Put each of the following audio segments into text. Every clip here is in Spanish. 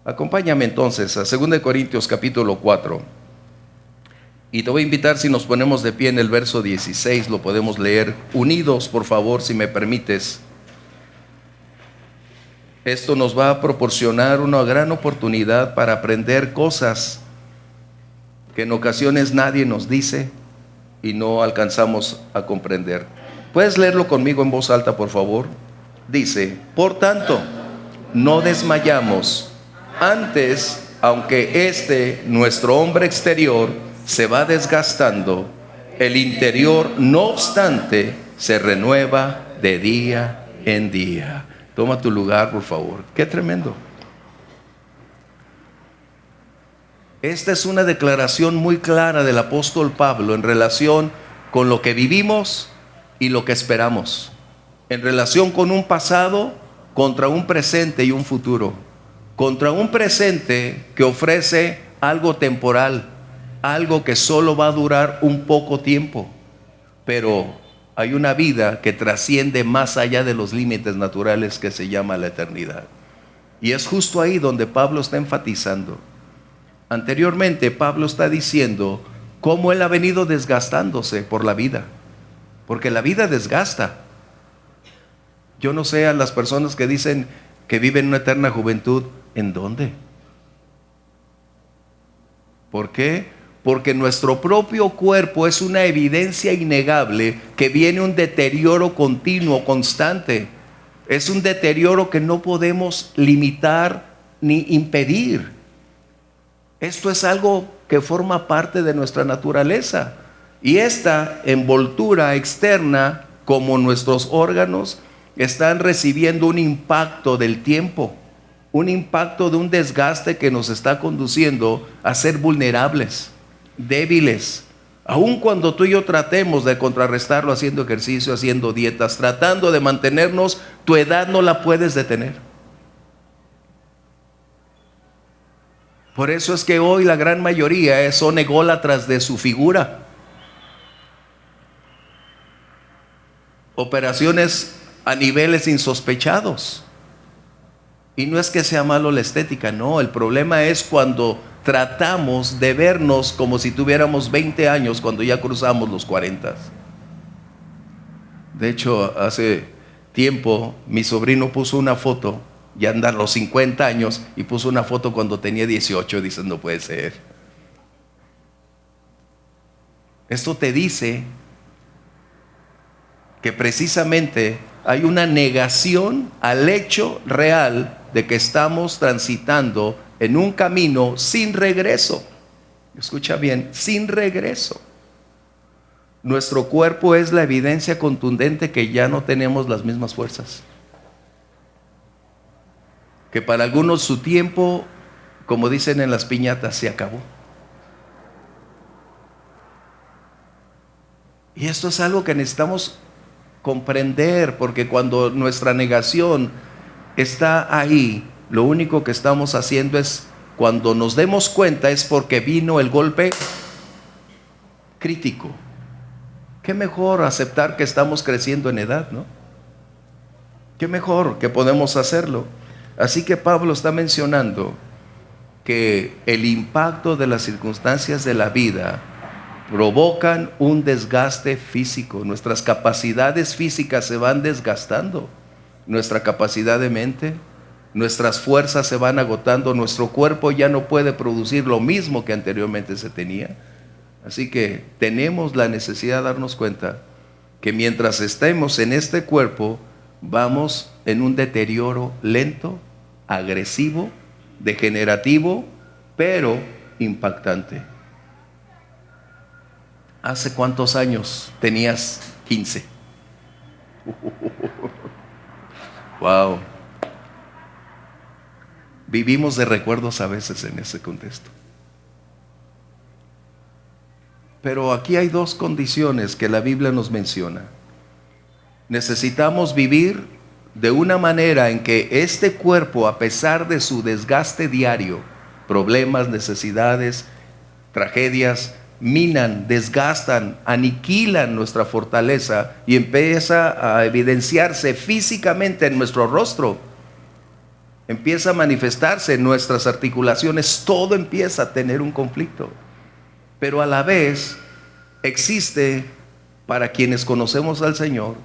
Acompáñame entonces a 2 Corintios capítulo 4. Y te voy a invitar, si nos ponemos de pie en el verso 16, lo podemos leer unidos, por favor, si me permites. Esto nos va a proporcionar una gran oportunidad para aprender cosas que en ocasiones nadie nos dice y no alcanzamos a comprender. ¿Puedes leerlo conmigo en voz alta, por favor? Dice: por tanto, no desmayamos. Antes, aunque nuestro hombre exterior, se va desgastando, el interior, no obstante, se renueva de día en día. Toma tu lugar, por favor. Qué tremendo. Esta es una declaración muy clara del apóstol Pablo en relación con lo que vivimos y lo que esperamos, en relación con un pasado contra un presente y un futuro, contra un presente que ofrece algo temporal, algo que solo va a durar un poco tiempo, pero hay una vida que trasciende más allá de los límites naturales, que se llama la eternidad. Y es justo ahí donde Pablo está enfatizando. Anteriormente Pablo está diciendo cómo él ha venido desgastándose por la vida, porque la vida desgasta. Yo no sé, a las personas que dicen que viven una eterna juventud, ¿en dónde? ¿Por qué? Porque nuestro propio cuerpo es una evidencia innegable que viene un deterioro continuo, constante. Es un deterioro que no podemos limitar ni impedir. Esto es algo que forma parte de nuestra naturaleza. Y esta envoltura externa, como nuestros órganos, están recibiendo un impacto del tiempo, un impacto de un desgaste que nos está conduciendo a ser vulnerables, débiles. Aun cuando tú y yo tratemos de contrarrestarlo haciendo ejercicio, haciendo dietas, tratando de mantenernos, tu edad no la puedes detener. Por eso es que hoy la gran mayoría son ególatras de su figura. Operaciones a niveles insospechados. Y no es que sea malo la estética, no. El problema es cuando tratamos de vernos como si tuviéramos 20 años cuando ya cruzamos los 40. De hecho, hace tiempo mi sobrino puso una foto, ya anda a los 50 años, y puso una foto cuando tenía 18. Dices, no puede ser. Esto te dice que precisamente hay una negación al hecho real de que estamos transitando en un camino sin regreso. Escucha bien, sin regreso. Nuestro cuerpo es la evidencia contundente que ya no tenemos las mismas fuerzas. Que para algunos su tiempo, como dicen en las piñatas, se acabó. Y esto es algo que necesitamos comprender, porque cuando nuestra negación está ahí, lo único que estamos haciendo es, cuando nos demos cuenta, es porque vino el golpe crítico. Qué mejor aceptar que estamos creciendo en edad, ¿no? Qué mejor que podemos hacerlo. Así que Pablo está mencionando que el impacto de las circunstancias de la vida provocan un desgaste físico. Nuestras capacidades físicas se van desgastando, nuestra capacidad de mente, nuestras fuerzas se van agotando, nuestro cuerpo ya no puede producir lo mismo que anteriormente se tenía. Así que tenemos la necesidad de darnos cuenta que mientras estemos en este cuerpo, vamos en un deterioro lento, agresivo, degenerativo, pero impactante. ¿Hace cuántos años tenías 15? Wow. Vivimos de recuerdos a veces en ese contexto. Pero aquí hay dos condiciones que la Biblia nos menciona. Necesitamos vivir de una manera en que este cuerpo, a pesar de su desgaste diario, problemas, necesidades, tragedias, minan, desgastan, aniquilan nuestra fortaleza y empieza a evidenciarse físicamente en nuestro rostro. empieza a manifestarse en nuestras articulaciones, todo empieza a tener un conflicto. Pero a la vez existe, para quienes conocemos al Señor,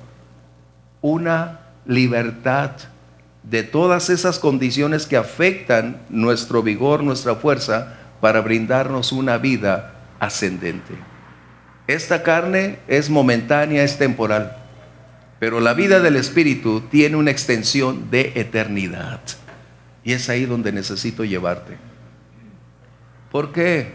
una libertad de todas esas condiciones que afectan nuestro vigor, nuestra fuerza, para brindarnos una vida ascendente. Esta carne es momentánea, es temporal, pero la vida del Espíritu tiene una extensión de eternidad. Y es ahí donde necesito llevarte. ¿Por qué?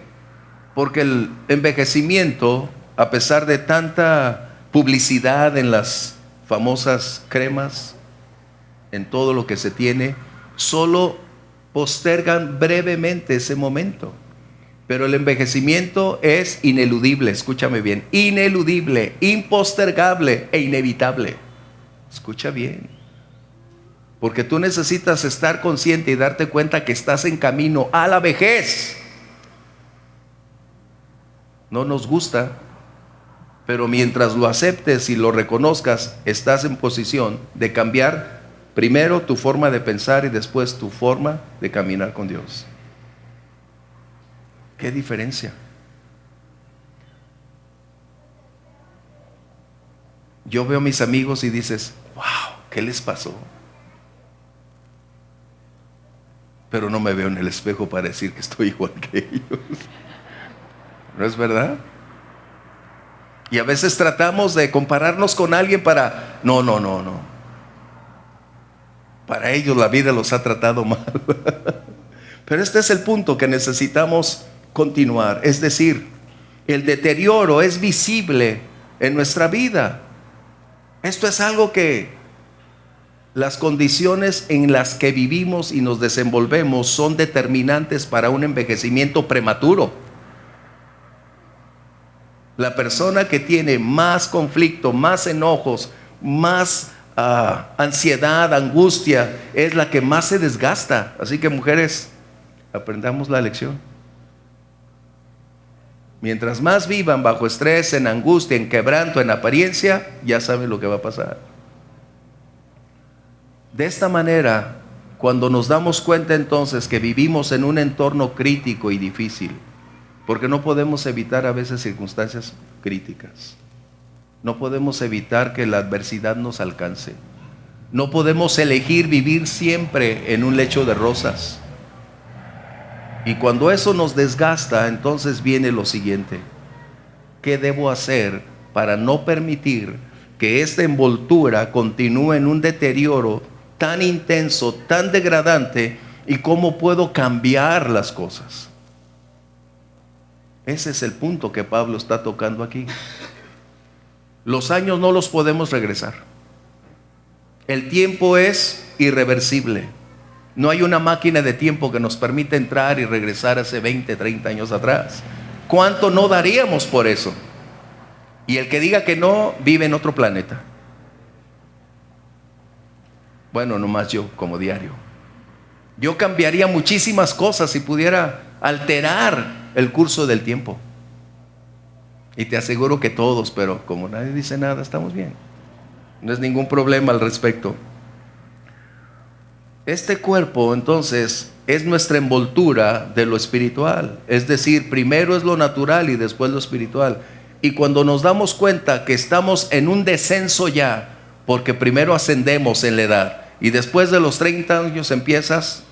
Porque el envejecimiento, a pesar de tanta publicidad en las famosas cremas, en todo lo que se tiene, solo postergan brevemente ese momento. Pero el envejecimiento es ineludible, escúchame bien, ineludible, impostergable e inevitable. Escucha bien. Porque tú necesitas estar consciente y darte cuenta que estás en camino a la vejez. No nos gusta, pero mientras lo aceptes y lo reconozcas, estás en posición de cambiar primero tu forma de pensar y después tu forma de caminar con Dios. ¿Qué diferencia? Yo veo a mis amigos y dices, wow, ¿qué les pasó? Pero no me veo en el espejo para decir que estoy igual que ellos. ¿No es verdad? Y a veces tratamos de compararnos con alguien para... No. Para ellos la vida los ha tratado mal. Pero este es el punto que necesitamos continuar. Es decir, el deterioro es visible en nuestra vida. Esto es algo que las condiciones en las que vivimos y nos desenvolvemos son determinantes para un envejecimiento prematuro. La persona que tiene más conflicto, más enojos, más ansiedad, angustia, es la que más se desgasta. Así que, mujeres, aprendamos la lección. Mientras más vivan bajo estrés, en angustia, en quebranto, en apariencia, ya saben lo que va a pasar. De esta manera, cuando nos damos cuenta entonces que vivimos en un entorno crítico y difícil, porque no podemos evitar a veces circunstancias críticas, no podemos evitar que la adversidad nos alcance, no podemos elegir vivir siempre en un lecho de rosas. Y cuando eso nos desgasta, entonces viene lo siguiente: ¿qué debo hacer para no permitir que esta envoltura continúe en un deterioro tan intenso, tan degradante? ¿Y cómo puedo cambiar las cosas? Ese es el punto que Pablo está tocando aquí. Los años no los podemos regresar. El tiempo es irreversible. No hay una máquina de tiempo que nos permita entrar y regresar hace 20, 30 años atrás. ¿Cuánto no daríamos por eso? Y el que diga que no, vive en otro planeta. Bueno, nomás yo como diario. Yo cambiaría muchísimas cosas si pudiera alterar el curso del tiempo. Y te aseguro que todos, pero como nadie dice nada, estamos bien. No es ningún problema al respecto. Este cuerpo, entonces, es nuestra envoltura de lo espiritual. Es decir, primero es lo natural y después lo espiritual. Y cuando nos damos cuenta que estamos en un descenso ya, porque primero ascendemos en la edad y después de los 30 años empiezas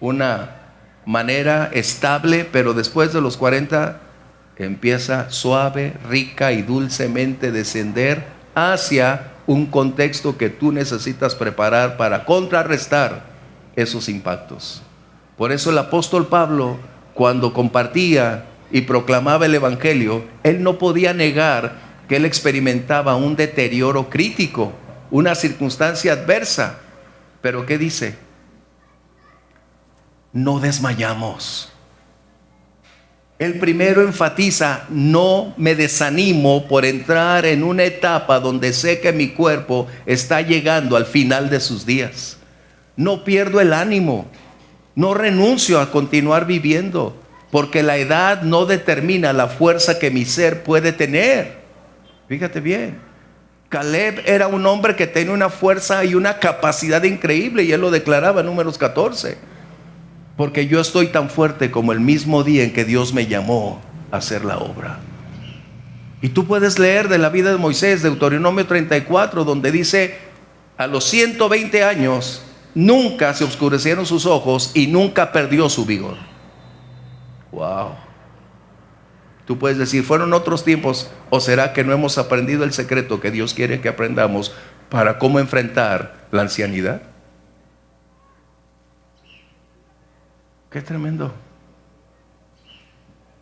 una manera estable, pero después de los 40 empieza suave, rica y dulcemente descender hacia un contexto que tú necesitas preparar para contrarrestar esos impactos. Por eso el apóstol Pablo, cuando compartía y proclamaba el evangelio, él no podía negar que él experimentaba un deterioro crítico, una circunstancia adversa. Pero ¿qué dice? No desmayamos. El primero enfatiza: no me desanimo por entrar en una etapa donde sé que mi cuerpo está llegando al final de sus días. No pierdo el ánimo, no renuncio a continuar viviendo, porque la edad no determina la fuerza que mi ser puede tener. Fíjate bien, Caleb era un hombre que tenía una fuerza y una capacidad increíble, y él lo declaraba en Números 14. Porque yo estoy tan fuerte como el mismo día en que Dios me llamó a hacer la obra. Y tú puedes leer de la vida de Moisés, Deuteronomio 34, donde dice: a los 120 años nunca se oscurecieron sus ojos y nunca perdió su vigor. Wow. Tú puedes decir, ¿fueron otros tiempos? ¿O será que no hemos aprendido el secreto que Dios quiere que aprendamos para cómo enfrentar la ancianidad? Qué tremendo.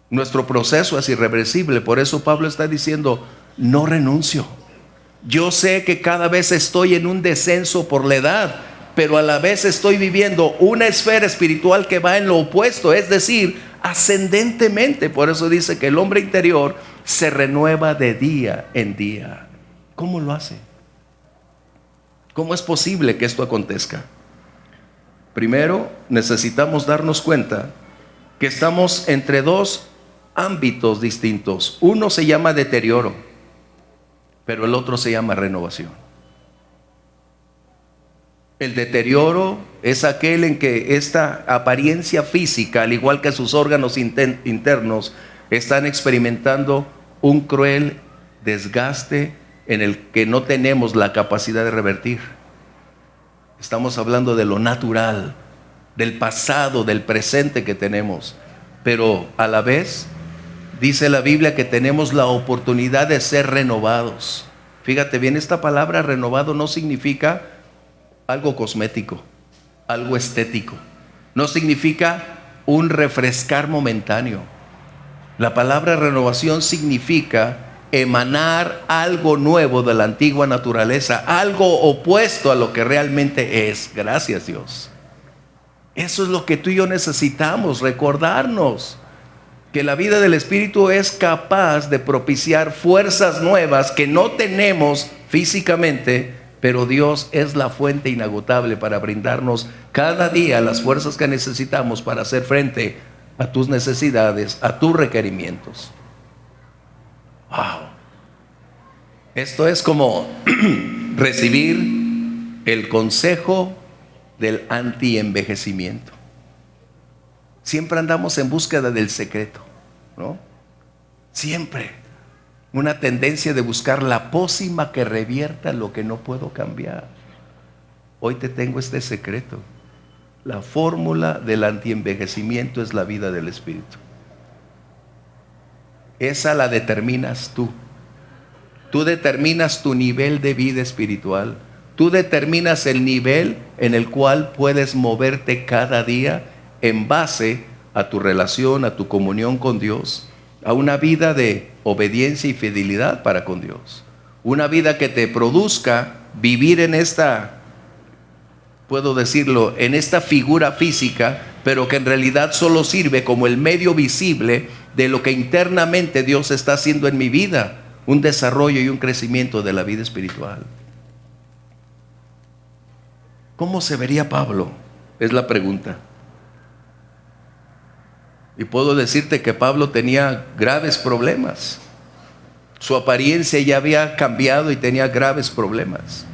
Nuestro proceso es irreversible. Por eso Pablo está diciendo: no renuncio. Yo sé que cada vez estoy en un descenso por la edad, pero a la vez estoy viviendo una esfera espiritual que va en lo opuesto, es decir, ascendentemente. Por eso dice que el hombre interior se renueva de día en día. ¿Cómo lo hace? ¿Cómo es posible que esto acontezca? Primero, necesitamos darnos cuenta que estamos entre dos ámbitos distintos. Uno se llama deterioro, pero el otro se llama renovación. El deterioro es aquel en que esta apariencia física, al igual que sus órganos internos, están experimentando un cruel desgaste en el que no tenemos la capacidad de revertir. Estamos hablando de lo natural, del pasado, del presente que tenemos. Pero a la vez, dice la Biblia que tenemos la oportunidad de ser renovados. Fíjate bien, esta palabra renovado no significa algo cosmético, algo estético. No significa un refrescar momentáneo. La palabra renovación significa emanar algo nuevo de la antigua naturaleza, algo opuesto a lo que realmente es. Gracias, Dios. Eso es lo que tú y yo necesitamos, recordarnos que la vida del Espíritu es capaz de propiciar fuerzas nuevas que no tenemos físicamente, pero Dios es la fuente inagotable para brindarnos cada día las fuerzas que necesitamos para hacer frente a tus necesidades, a tus requerimientos. Wow. Esto es como recibir el consejo del anti-envejecimiento. Siempre andamos en búsqueda del secreto, ¿no? Siempre una tendencia de buscar la pócima que revierta lo que no puedo cambiar. Hoy te tengo este secreto. La fórmula del antienvejecimiento es la vida del Espíritu. Esa la determinas tú. Tú determinas tu nivel de vida espiritual. Tú determinas el nivel en el cual puedes moverte cada día en base a tu relación, a tu comunión con Dios, a una vida de obediencia y fidelidad para con Dios. Una vida que te produzca vivir en esta, puedo decirlo, en esta figura física, pero que en realidad solo sirve como el medio visible de lo que internamente Dios está haciendo en mi vida, un desarrollo y un crecimiento de la vida espiritual. ¿Cómo se vería Pablo? Es la pregunta. Y puedo decirte que Pablo tenía graves problemas. Su apariencia ya había cambiado y tenía graves problemas.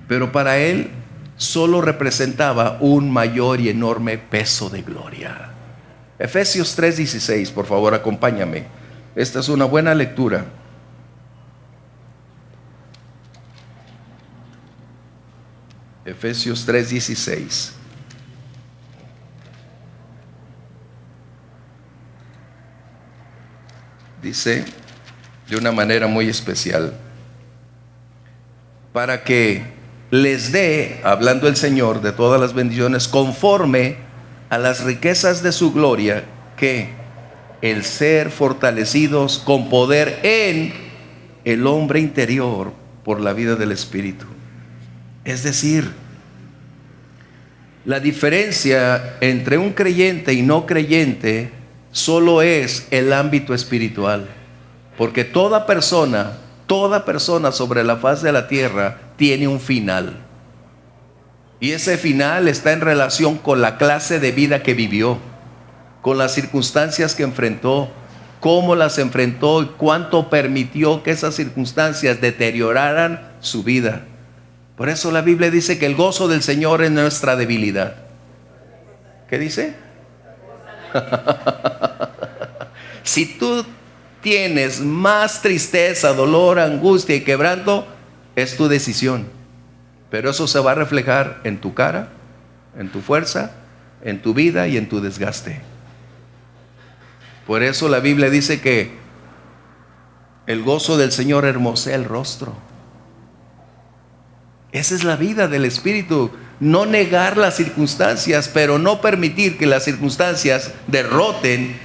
Pero para él solo representaba un mayor y enorme peso de gloria. Efesios 3:16, por favor, acompáñame. Esta es una buena lectura. Efesios 3:16. Dice de una manera muy especial: para que les dé, hablando el Señor, de todas las bendiciones conforme a las riquezas de su gloria, que el ser fortalecidos con poder en el hombre interior por la vida del Espíritu. Es decir, la diferencia entre un creyente y no creyente solo es el ámbito espiritual, porque toda persona sobre la faz de la tierra tiene un final, y ese final está en relación con la clase de vida que vivió, con las circunstancias que enfrentó, cómo las enfrentó y cuánto permitió que esas circunstancias deterioraran su vida. Por eso la Biblia dice que el gozo del Señor es nuestra debilidad. ¿Qué dice? Si tú tienes más tristeza, dolor, angustia y quebranto, es tu decisión. Pero eso se va a reflejar en tu cara, en tu fuerza, en tu vida y en tu desgaste. Por eso la Biblia dice que el gozo del Señor hermosea el rostro. Esa es la vida del Espíritu. No negar las circunstancias, pero no permitir que las circunstancias derroten,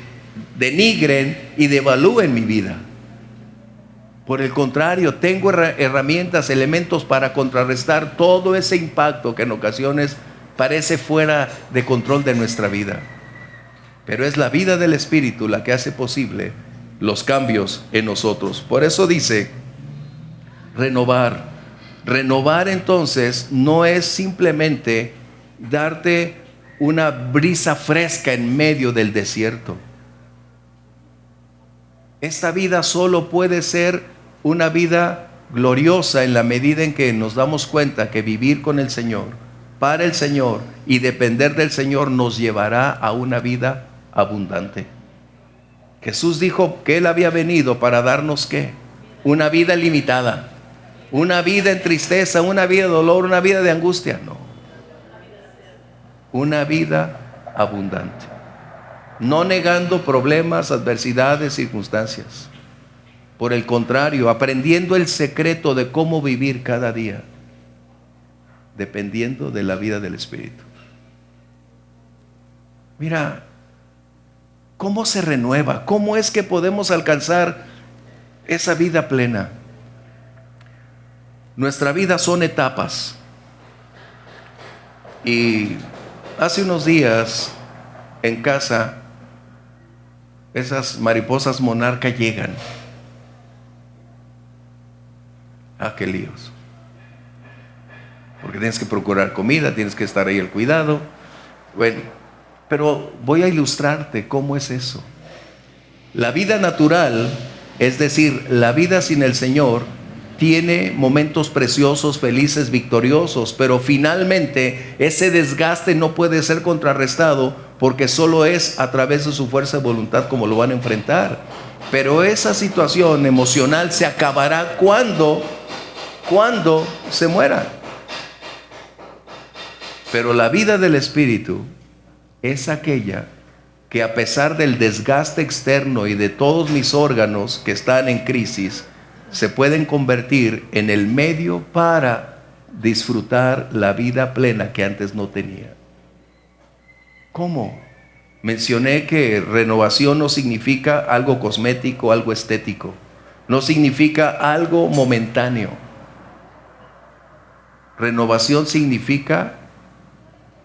denigren y devalúen mi vida. Por el contrario, tengo herramientas, elementos para contrarrestar todo ese impacto que en ocasiones parece fuera de control de nuestra vida. Pero es la vida del Espíritu la que hace posible los cambios en nosotros. Por eso dice, renovar. Renovar entonces no es simplemente darte una brisa fresca en medio del desierto. Esta vida solo puede ser una vida gloriosa en la medida en que nos damos cuenta que vivir con el Señor, para el Señor y depender del Señor nos llevará a una vida abundante. Jesús dijo que Él había venido para darnos ¿qué? Una vida limitada, una vida en tristeza, una vida de dolor, una vida de angustia. No, una vida abundante, no negando problemas, adversidades, circunstancias. Por el contrario, aprendiendo el secreto de cómo vivir cada día, dependiendo de la vida del Espíritu. Mira, ¿cómo se renueva? ¿Cómo es que podemos alcanzar esa vida plena? Nuestra vida son etapas. Y hace unos días en casa, esas mariposas monarca llegan. Ah, qué líos. Porque tienes que procurar comida, tienes que estar ahí al cuidado. Bueno, pero voy a ilustrarte cómo es eso. La vida natural, es decir, la vida sin el Señor, tiene momentos preciosos, felices, victoriosos, pero finalmente ese desgaste no puede ser contrarrestado porque solo es a través de su fuerza de voluntad como lo van a enfrentar. Pero esa situación emocional se acabará cuando se muera. Pero la vida del Espíritu es aquella que, a pesar del desgaste externo y de todos mis órganos que están en crisis, se pueden convertir en el medio para disfrutar la vida plena que antes no tenía. ¿Cómo? Mencioné que renovación no significa algo cosmético, algo estético. No significa algo momentáneo. Renovación significa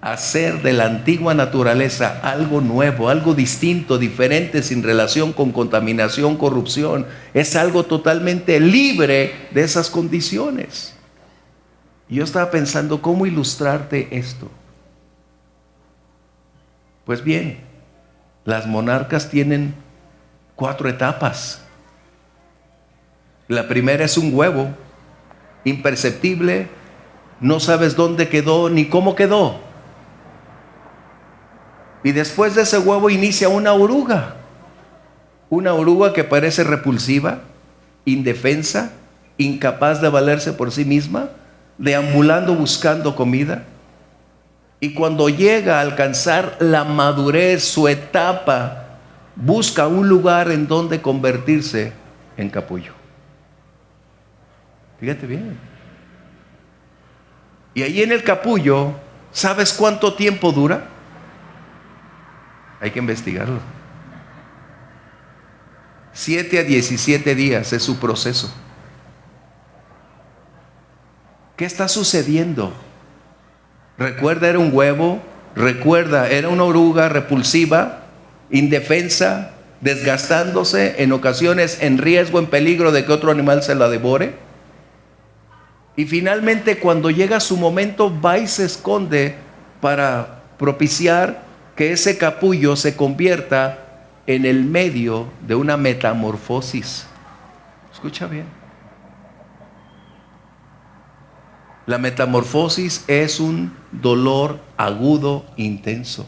hacer de la antigua naturaleza algo nuevo, algo distinto, diferente, sin relación con contaminación, corrupción. Es algo totalmente libre de esas condiciones. Y yo estaba pensando cómo ilustrarte esto. Pues bien, las monarcas tienen 4 etapas. La primera es un huevo, imperceptible, no sabes dónde quedó ni cómo quedó. Y después de ese huevo inicia una oruga que parece repulsiva, indefensa, incapaz de valerse por sí misma, deambulando buscando comida. Y cuando llega a alcanzar la madurez, su etapa, busca un lugar en donde convertirse en capullo. Fíjate bien. Y ahí en el capullo, ¿sabes cuánto tiempo dura? Hay que investigarlo. 7 a 17 días es su proceso. ¿Qué está sucediendo? Recuerda, era un huevo. Recuerda, era una oruga repulsiva, indefensa, desgastándose, en ocasiones en riesgo, en peligro de que otro animal se la devore. Y finalmente, cuando llega su momento, va y se esconde para propiciar que ese capullo se convierta en el medio de una metamorfosis. Escucha bien. La metamorfosis es un dolor agudo, intenso.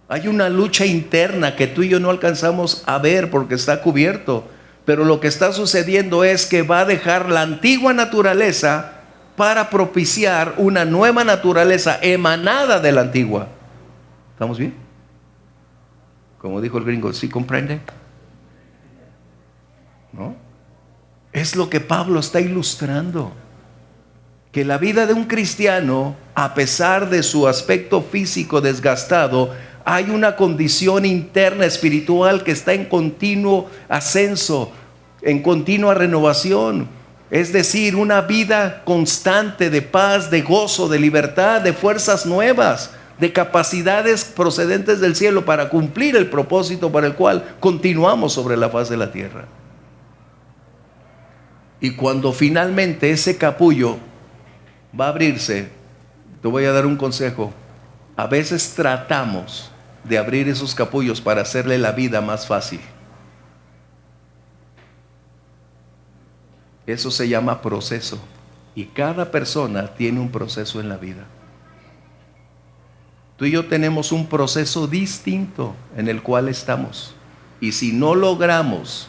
Hay una lucha interna que tú y yo no alcanzamos a ver porque está cubierto. Pero lo que está sucediendo es que va a dejar la antigua naturaleza para propiciar una nueva naturaleza emanada de la antigua. ¿Estamos bien? Como dijo el gringo, ¿sí comprende? ¿No? Es lo que Pablo está ilustrando. Que la vida de un cristiano, a pesar de su aspecto físico desgastado, hay una condición interna espiritual que está en continuo ascenso, en continua renovación. Es decir, una vida constante de paz, de gozo, de libertad, de fuerzas nuevas, de capacidades procedentes del cielo para cumplir el propósito para el cual continuamos sobre la faz de la tierra. Y cuando finalmente ese capullo va a abrirse, te voy a dar un consejo. A veces tratamos de abrir esos capullos para hacerle la vida más fácil. Eso se llama proceso. Y cada persona tiene un proceso en la vida. Tú y yo tenemos un proceso distinto en el cual estamos. Y si no logramos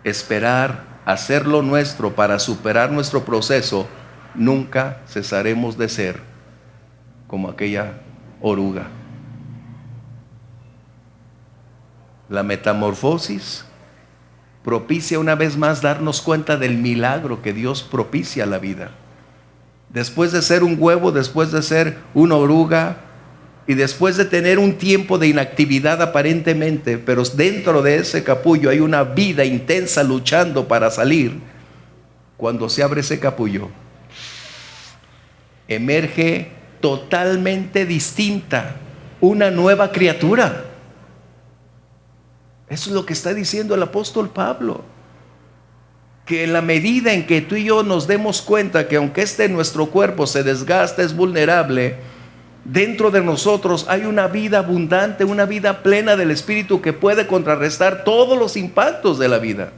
esperar hacerlo nuestro para superar nuestro proceso, nunca cesaremos de ser como aquella oruga. La metamorfosis propicia una vez más darnos cuenta del milagro que Dios propicia a la vida. Después de ser un huevo, después de ser una oruga y después de tener un tiempo de inactividad aparentemente, pero dentro de ese capullo hay una vida intensa luchando para salir. Cuando se abre ese capullo, emerge totalmente distinta, una nueva criatura. Eso es lo que está diciendo el apóstol Pablo. Que en la medida en que tú y yo nos demos cuenta que aunque nuestro cuerpo se desgasta, es vulnerable, dentro de nosotros hay una vida abundante, una vida plena del Espíritu que puede contrarrestar todos los impactos de la vida.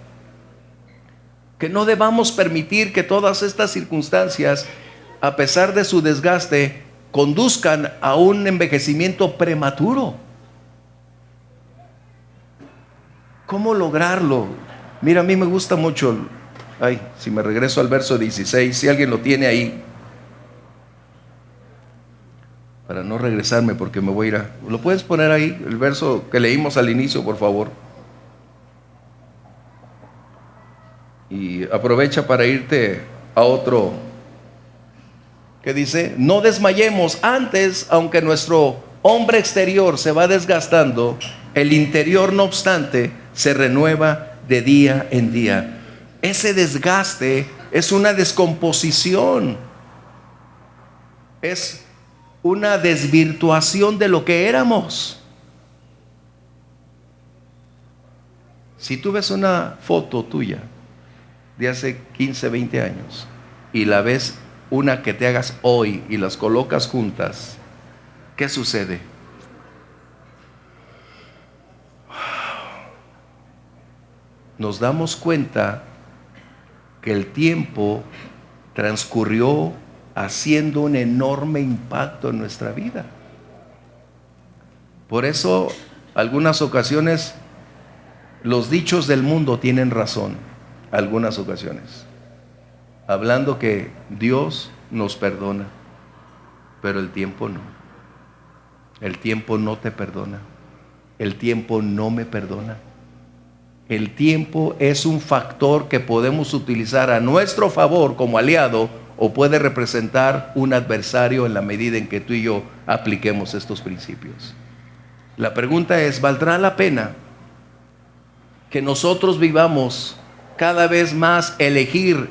Que no debamos permitir que todas estas circunstancias, a pesar de su desgaste, conduzcan a un envejecimiento prematuro. ¿Cómo lograrlo? Mira, a mí me gusta mucho. Si me regreso al verso 16, si alguien lo tiene ahí, para no regresarme porque me voy a ir a... ¿Lo puedes poner ahí? El verso que leímos al inicio, por favor. Y aprovecha para irte a otro. Que dice, no desmayemos antes, aunque nuestro hombre exterior se va desgastando, el interior no obstante se renueva de día en día. Ese desgaste es una descomposición, es una desvirtuación de lo que éramos. Si tú ves una foto tuya de hace 15, 20 años y la ves una que te hagas hoy y las colocas juntas, ¿qué sucede? Nos damos cuenta que el tiempo transcurrió haciendo un enorme impacto en nuestra vida. Por eso, algunas ocasiones, los dichos del mundo tienen razón, algunas ocasiones, hablando que Dios nos perdona, pero el tiempo no. El tiempo no te perdona. El tiempo no me perdona. El tiempo es un factor que podemos utilizar a nuestro favor como aliado o puede representar un adversario en la medida en que tú y yo apliquemos estos principios. La pregunta es, ¿valdrá la pena que nosotros vivamos cada vez más elegir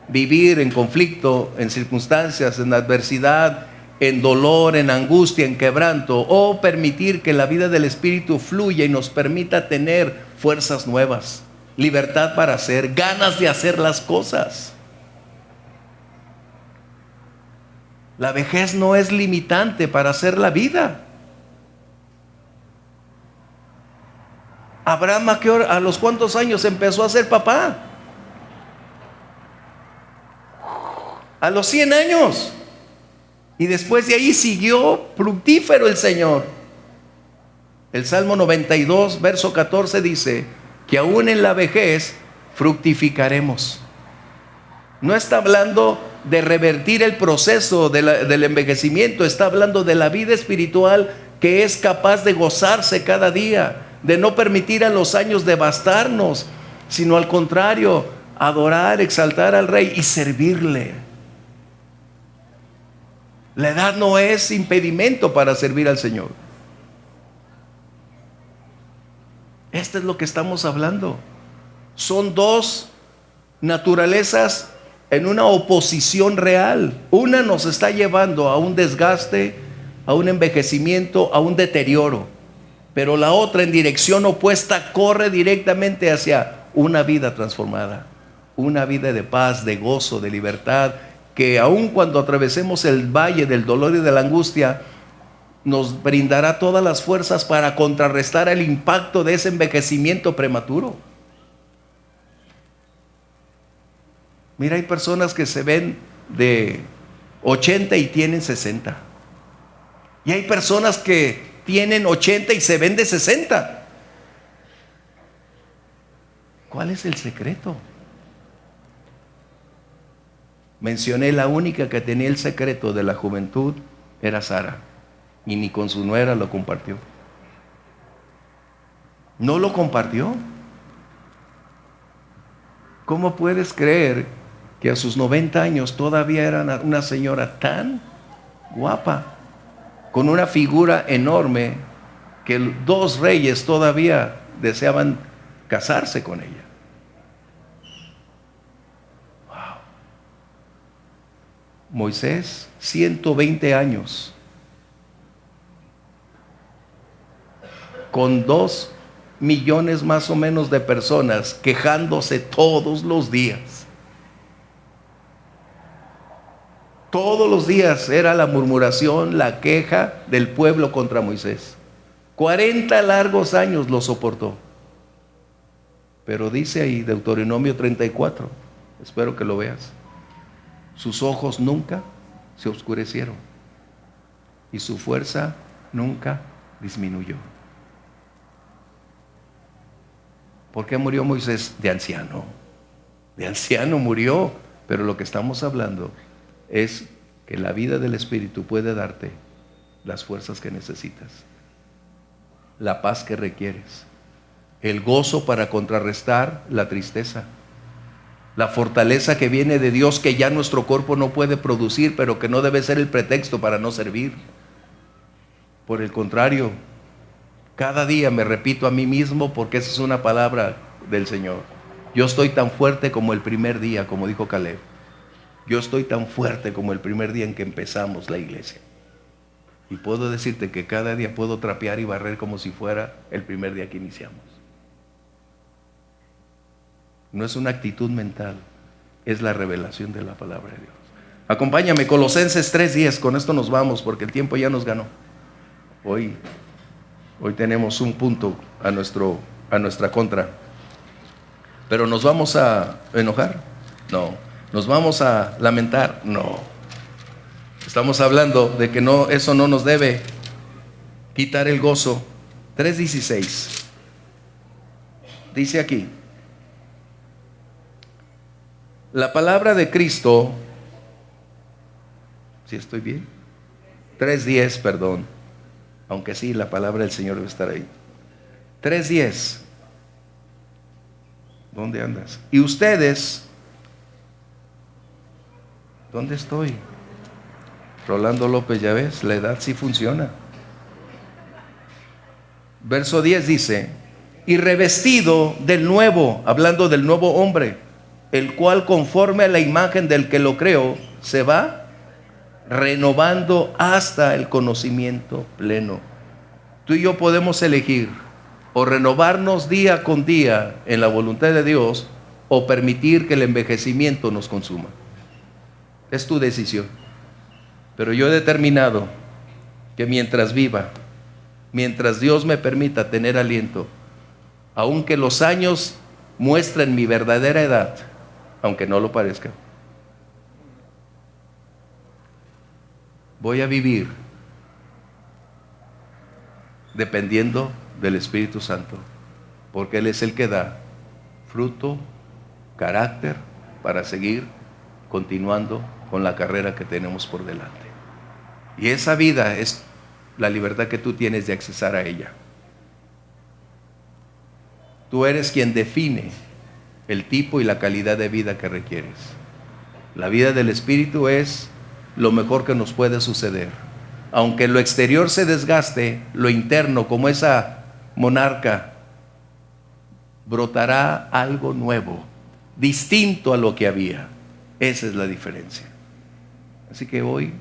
vivir en conflicto, en circunstancias, en adversidad, en dolor, en angustia, en quebranto, o permitir que la vida del Espíritu fluya y nos permita tener fuerzas nuevas, libertad para hacer, ganas de hacer las cosas? La vejez no es limitante para hacer la vida. Abraham, ¿a los cuántos años empezó a ser papá? A los 100 años. Y después de ahí siguió fructífero el Señor. El Salmo 92, verso 14 dice que aún en la vejez fructificaremos. No está hablando de revertir el proceso del envejecimiento, está hablando de la vida espiritual que es capaz de gozarse cada día, de no permitir a los años devastarnos, sino al contrario, adorar, exaltar al Rey y servirle. La edad no es impedimento para servir al Señor. Esto es lo que estamos hablando. Son dos naturalezas en una oposición real. Una nos está llevando a un desgaste, a un envejecimiento, a un deterioro. Pero la otra, en dirección opuesta, corre directamente hacia una vida transformada. Una vida de paz, de gozo, de libertad, que aun cuando atravesemos el valle del dolor y de la angustia, nos brindará todas las fuerzas para contrarrestar el impacto de ese envejecimiento prematuro. Mira, hay personas que se ven de 80 y tienen 60. Y hay personas que tienen 80 y se ven de 60. ¿Cuál es el secreto? Mencioné la única que tenía el secreto de la juventud era Sara. Y ni con su nuera lo compartió. No lo compartió. ¿Cómo puedes creer que a sus 90 años todavía era una señora tan guapa, con una figura enorme, que dos reyes todavía deseaban casarse con ella? Wow. Moisés, 120 años, con 2 millones más o menos de personas quejándose todos los días. Todos los días era la murmuración, la queja del pueblo contra Moisés. 40 largos años lo soportó. Pero dice ahí Deuteronomio 34, espero que lo veas: sus ojos nunca se oscurecieron y su fuerza nunca disminuyó. ¿Por qué murió Moisés? De anciano. De anciano murió. Pero lo que estamos hablando es que la vida del Espíritu puede darte las fuerzas que necesitas, la paz que requieres, el gozo para contrarrestar la tristeza, la fortaleza que viene de Dios, que ya nuestro cuerpo no puede producir, pero que no debe ser el pretexto para no servir. Por el contrario, cada día me repito a mí mismo, porque esa es una palabra del Señor: yo estoy tan fuerte como el primer día, como dijo Caleb. Yo estoy tan fuerte como el primer día en que empezamos la iglesia. Y puedo decirte que cada día puedo trapear y barrer como si fuera el primer día que iniciamos. No es una actitud mental, es la revelación de la palabra de Dios. Acompáñame, Colosenses 3:10, con esto nos vamos porque el tiempo ya nos ganó. Hoy tenemos un punto a nuestra contra. ¿Pero nos vamos a enojar? No. ¿Nos vamos a lamentar? No. Estamos hablando de que eso no nos debe quitar el gozo. 3:16 dice aquí: la palabra de Cristo, ¿sí estoy bien? 3:10, perdón, aunque sí, la palabra del Señor debe estar ahí. 3:10. ¿Dónde andas? Y ustedes, ¿dónde estoy? Rolando López, ya ves, la edad sí funciona. Verso 10 dice: y revestido del nuevo, hablando del nuevo hombre, el cual conforme a la imagen del que lo creó, se va renovando hasta el conocimiento pleno. Tú y yo podemos elegir o renovarnos día con día en la voluntad de Dios, o permitir que el envejecimiento nos consuma. Es tu decisión. Pero yo he determinado que mientras viva, mientras Dios me permita tener aliento, aunque los años muestren mi verdadera edad, aunque no lo parezca, voy a vivir dependiendo del Espíritu Santo, porque Él es el que da fruto, carácter, para seguir continuando con la carrera que tenemos por delante. Y esa vida es la libertad que tú tienes de accesar a ella. Tú eres quien define el tipo y la calidad de vida que requieres. La vida del Espíritu es lo mejor que nos puede suceder. Aunque lo exterior se desgaste, lo interno, como esa monarca, brotará algo nuevo, distinto a lo que había. Esa es la diferencia. Así que hoy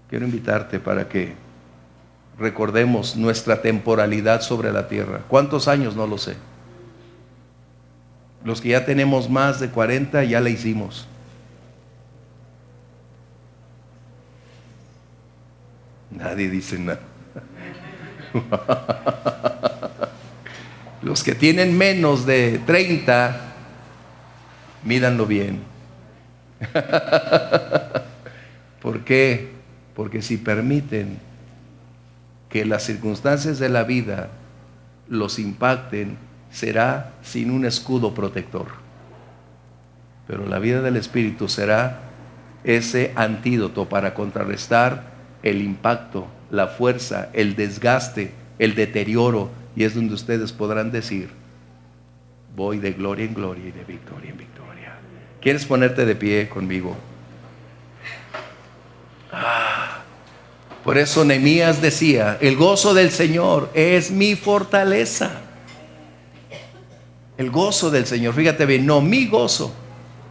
quiero invitarte para que recordemos nuestra temporalidad sobre la tierra. ¿Cuántos años? No lo sé. Los que ya tenemos más de 40 ya la hicimos. Nadie dice nada. Los que tienen menos de 30, mídanlo bien. ¿Por qué? Porque si permiten que las circunstancias de la vida los impacten, será sin un escudo protector. Pero la vida del Espíritu será ese antídoto para contrarrestar el impacto, la fuerza, el desgaste, el deterioro, y es donde ustedes podrán decir: voy de gloria en gloria y de victoria en victoria. ¿Quieres ponerte de pie conmigo? Por eso Nehemías decía: el gozo del Señor es mi fortaleza. El gozo del Señor, fíjate bien, no mi gozo.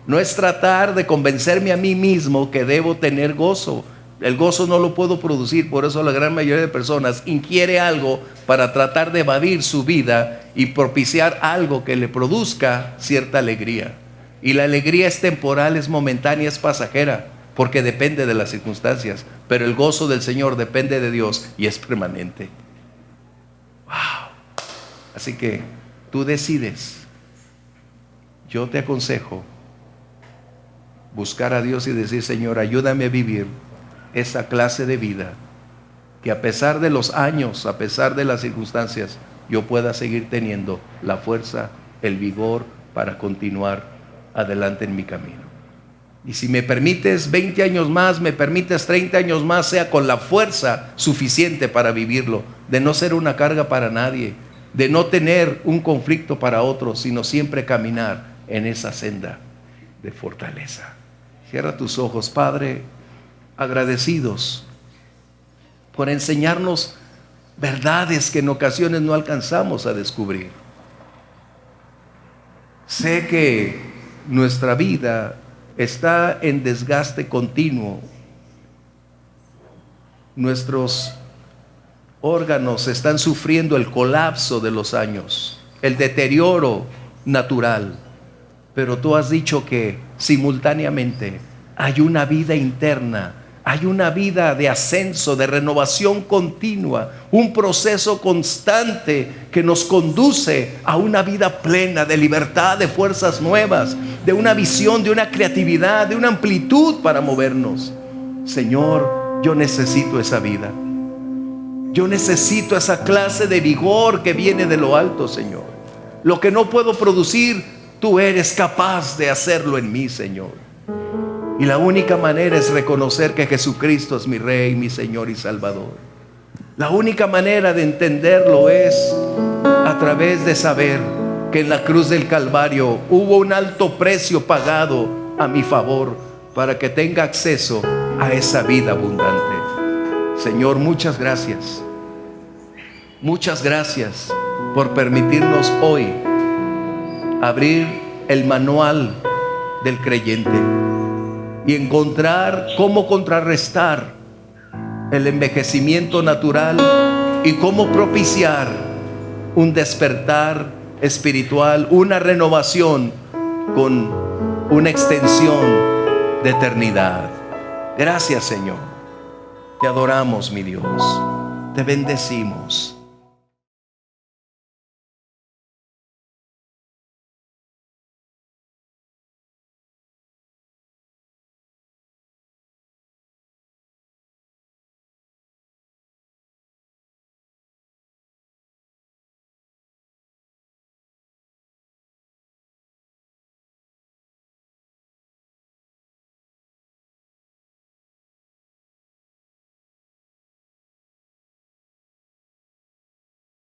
No es tratar de convencerme a mí mismo que debo tener gozo. El gozo no lo puedo producir. Por eso la gran mayoría de personas inquiere algo para tratar de evadir su vida y propiciar algo que le produzca cierta alegría. Y la alegría es temporal, es momentánea, es pasajera, porque depende de las circunstancias. Pero el gozo del Señor depende de Dios y es permanente. Wow. Así que tú decides. Yo te aconsejo buscar a Dios y decir: Señor, ayúdame a vivir esa clase de vida, que a pesar de los años, a pesar de las circunstancias, yo pueda seguir teniendo la fuerza, el vigor para continuar adelante en mi camino. Y si me permites 20 años más, me permites 30 años más, sea con la fuerza suficiente para vivirlo, de no ser una carga para nadie, de no tener un conflicto para otros, sino siempre caminar en esa senda de fortaleza. Cierra tus ojos. Padre, agradecidos por enseñarnos verdades que en ocasiones no alcanzamos a descubrir. Sé que nuestra vida está en desgaste continuo. Nuestros órganos están sufriendo el colapso de los años, el deterioro natural. Pero tú has dicho que simultáneamente hay una vida interna, hay una vida de ascenso, de renovación continua, un proceso constante que nos conduce a una vida plena de libertad, de fuerzas nuevas, de una visión, de una creatividad, de una amplitud para movernos. Señor, yo necesito esa vida. Yo necesito esa clase de vigor que viene de lo alto, Señor. Lo que no puedo producir, tú eres capaz de hacerlo en mí, Señor. Y la única manera es reconocer que Jesucristo es mi Rey, mi Señor y Salvador. La única manera de entenderlo es a través de saber que en la cruz del Calvario hubo un alto precio pagado a mi favor para que tenga acceso a esa vida abundante. Señor, muchas gracias. Muchas gracias por permitirnos hoy abrir el manual del creyente y encontrar cómo contrarrestar el envejecimiento natural y cómo propiciar un despertar espiritual, una renovación con una extensión de eternidad. Gracias, Señor. Te adoramos, mi Dios. Te bendecimos.